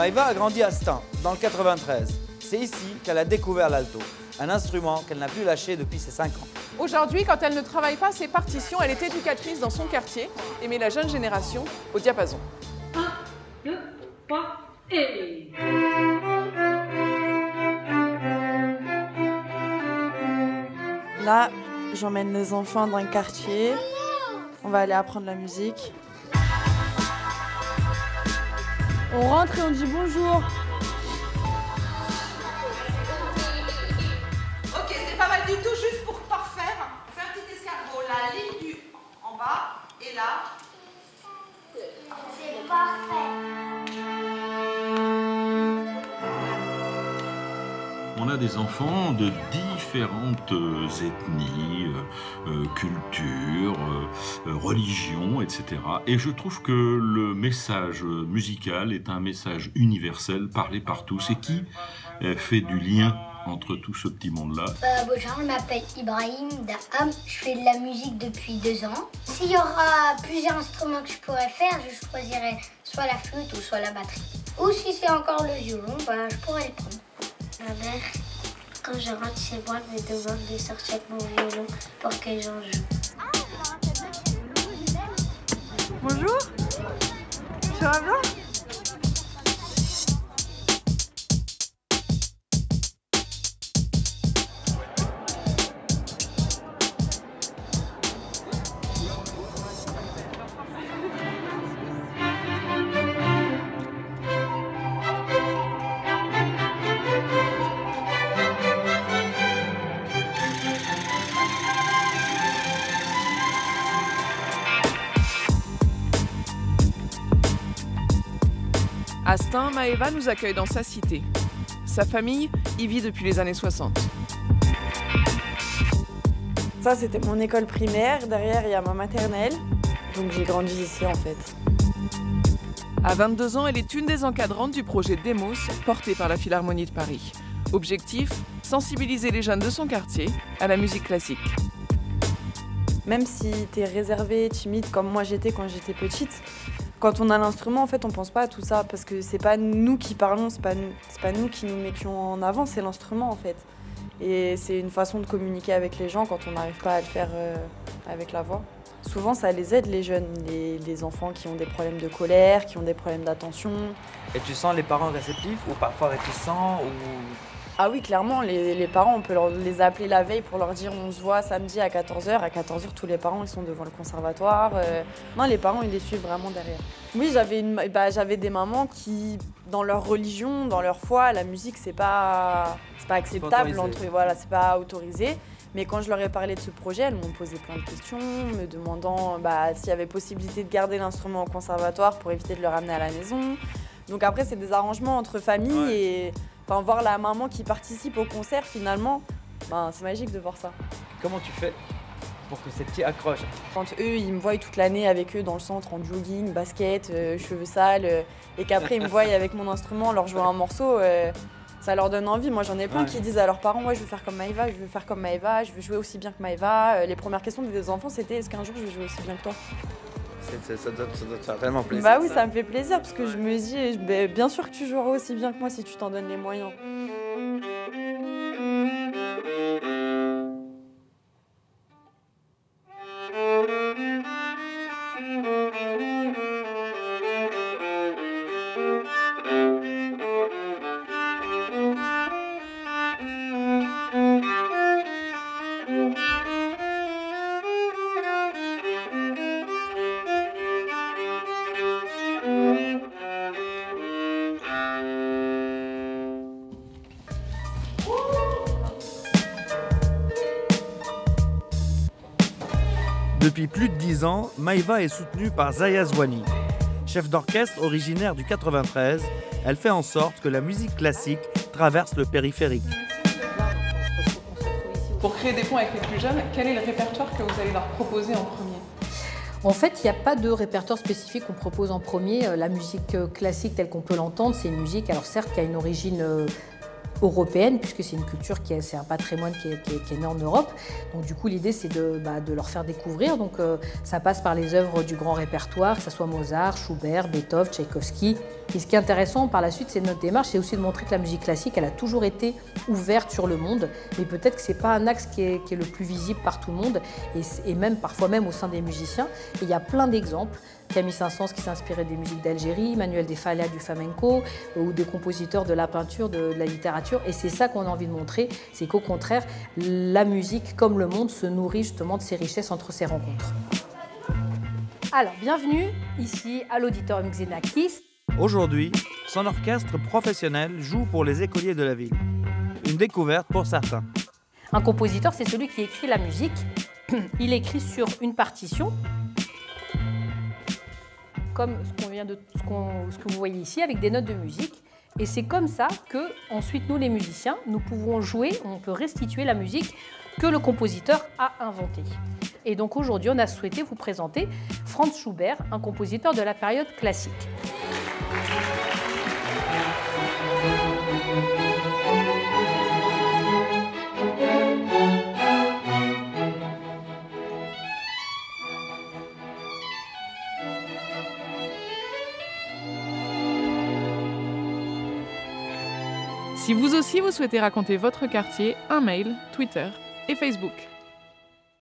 Maïva a grandi à Stains, dans le 93. C'est ici qu'elle a découvert l'alto, un instrument qu'elle n'a plus lâché depuis ses 5 ans. Aujourd'hui, quand elle ne travaille pas ses partitions, elle est éducatrice dans son quartier et met la jeune génération au diapason. 1, 2, 3 et... Là, j'emmène les enfants dans le quartier. On va aller apprendre la musique. On rentre et on dit bonjour. Ok, c'est pas mal du tout, juste pour parfaire. Fais un petit escargot, la ligne du en bas et là. C'est parfait. On a des enfants de différentes ethnies, cultures, religions, etc. Et je trouve que le message musical est un message universel, parlé par tous, et qui fait du lien entre tout ce petit monde-là. Bonjour, je m'appelle Ibrahim Daham, je fais de la musique depuis 2 ans. S'il y aura plusieurs instruments que je pourrais faire, je choisirais soit la flûte ou soit la batterie. Ou si c'est encore le violon, je pourrais le prendre. Ma mère, quand je rentre chez moi, me demande de sortir avec mon violon pour que j'en joue. Bonjour. Ça va bien ? À Stains, Maëva nous accueille dans sa cité. Sa famille y vit depuis les années 60. Ça, c'était mon école primaire. Derrière, il y a ma maternelle. Donc j'ai grandi ici, en fait. À 22 ans, elle est une des encadrantes du projet Demos, porté par la Philharmonie de Paris. Objectif, sensibiliser les jeunes de son quartier à la musique classique. Même si t'es réservée, timide, comme moi j'étais quand j'étais petite, quand on a l'instrument, en fait, on pense pas à tout ça, parce que c'est pas nous qui parlons, c'est pas nous qui nous mettions en avant, c'est l'instrument, en fait. Et c'est une façon de communiquer avec les gens quand on n'arrive pas à le faire avec la voix. Souvent, ça les aide, les jeunes, les enfants qui ont des problèmes de colère, qui ont des problèmes d'attention. Et tu sens les parents réceptifs ou parfois réticents ou... Ah oui, clairement, les parents, on peut les appeler la veille pour leur dire on se voit samedi à 14 h. À 14 h, tous les parents ils sont devant le conservatoire. Non, les parents, ils les suivent vraiment derrière. Oui, j'avais des mamans qui, dans leur religion, dans leur foi, la musique, c'est pas acceptable, voilà, c'est pas autorisé. Mais quand je leur ai parlé de ce projet, elles m'ont posé plein de questions, me demandant s'il y avait possibilité de garder l'instrument au conservatoire pour éviter de le ramener à la maison. Donc après, c'est des arrangements entre familles et... Enfin, voir la maman qui participe au concert, finalement, c'est magique de voir ça. Comment tu fais pour que ces petits accrochent? Quand eux, ils me voient toute l'année avec eux dans le centre en jogging, basket, cheveux sales, et qu'après ils me voient avec mon instrument leur jouer un morceau, ça leur donne envie. Moi, j'en ai plein qui disent à leurs parents, ouais, je veux faire comme Maëva, je veux faire comme Maëva, je veux jouer aussi bien que Maëva. Les premières questions des enfants, c'était est-ce qu'un jour je vais jouer aussi bien que toi? Ça doit te faire tellement plaisir. Bah oui, ça me fait plaisir parce que je me dis, bien sûr que tu joueras aussi bien que moi si tu t'en donnes les moyens. Depuis plus de 10 ans, Maïva est soutenue par Zaya Zouani. Chef d'orchestre originaire du 93, elle fait en sorte que la musique classique traverse le périphérique. Pour créer des ponts avec les plus jeunes, quel est le répertoire que vous allez leur proposer en premier? En fait, il n'y a pas de répertoire spécifique qu'on propose en premier. La musique classique telle qu'on peut l'entendre, c'est une musique, alors certes, qui a une origine européenne, puisque c'est une culture c'est un patrimoine qui est né en Europe. Donc du coup, l'idée, c'est de leur faire découvrir. Donc ça passe par les œuvres du grand répertoire, que ce soit Mozart, Schubert, Beethoven, Tchaïkovski. Et ce qui est intéressant par la suite, c'est notre démarche, c'est aussi de montrer que la musique classique, elle a toujours été ouverte sur le monde, mais peut-être que ce n'est pas un axe qui est le plus visible par tout le monde, et même parfois même au sein des musiciens. Et il y a plein d'exemples. Camille Saint-Saëns qui s'est inspiré des musiques d'Algérie, Manuel de Falla du flamenco, ou des compositeurs de la peinture, de la littérature. Et c'est ça qu'on a envie de montrer, c'est qu'au contraire, la musique, comme le monde, se nourrit justement de ces richesses entre ces rencontres. Alors, bienvenue ici à l'Auditorium Xenakis. Aujourd'hui, son orchestre professionnel joue pour les écoliers de la ville. Une découverte pour certains. Un compositeur, c'est celui qui écrit la musique. Il écrit sur une partition, comme ce que vous voyez ici, avec des notes de musique. Et c'est comme ça que, ensuite, nous, les musiciens, nous pouvons jouer, on peut restituer la musique que le compositeur a inventée. Et donc aujourd'hui, on a souhaité vous présenter Franz Schubert, un compositeur de la période classique. Si vous aussi vous souhaitez raconter votre quartier, un mail, Twitter et Facebook.